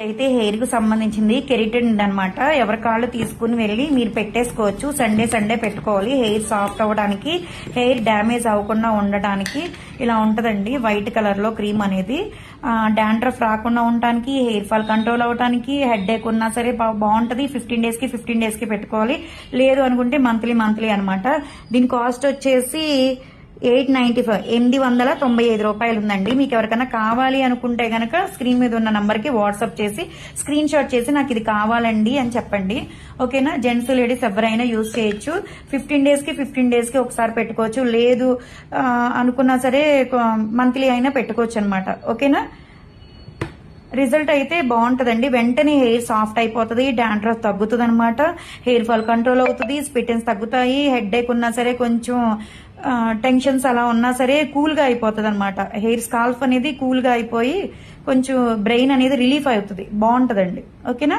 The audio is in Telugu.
అయితే హెయిర్ కు సంబంధించింది కెరటిన్ అన్నమాట. ఎవరి కాళ్ళు తీసుకుని వెళ్ళి మీరు పెట్టేసుకోవచ్చు. సండే పెట్టుకోవాలి. హెయిర్ సాఫ్ట్ అవ్వడానికి, హెయిర్ డ్యామేజ్ అవ్వకుండా ఉండటానికి ఇలా ఉంటదండి. వైట్ కలర్ లో క్రీమ్ అనేది డాండ్రఫ్ రాకుండా ఉండటానికి, హెయిర్ ఫాల్ కంట్రోల్ అవడానికి, హెడ్ ఏక్ ఉన్నా సరే బాగుంటది. 15 డేస్ కి పెట్టుకోవాలి. లేదు అనుకుంటే మంత్లీ అనమాట. దీని కాస్ట్ వచ్చేసి 895 రూపాయలు ఉందండి. మీకు ఎవరికైనా కావాలి అనుకుంటే గనక స్క్రీన్ మీద ఉన్న నంబర్ కి వాట్సాప్ చేసి స్క్రీన్ షాట్ చేసి నాకు ఇది కావాలండి అని చెప్పండి. ఓకేనా? జెంట్స్ లేడీస్ ఎవరైనా యూజ్ చేయొచ్చు. 15 డేస్ కి ఒకసారి పెట్టుకోవచ్చు. లేదు అనుకున్నా సరే మంత్లీ అయినా పెట్టుకోవచ్చు అనమాట. ఓకేనా? రిజల్ట్ అయితే బాగుంటదండి. వెంటనే హెయిర్ సాఫ్ట్ అయిపోతుంది, డాండ్రఫ్ తగ్గుతుంది అనమాట, హెయిర్ ఫాల్ కంట్రోల్ అవుతుంది, స్ప్లిటెన్స్ తగ్గుతాయి, హెడ్ ఏక్ ఉన్నా సరే కొంచెం టెన్షన్స్ అలా ఉన్నా సరే కూల్ గా అయిపోతుంది అనమాట. హెయిర్ స్కాల్ఫ్ అనేది కూల్ గా అయిపోయి కొంచెం బ్రెయిన్ అనేది రిలీఫ్ అవుతుంది. బాగుంటదండి. ఓకేనా?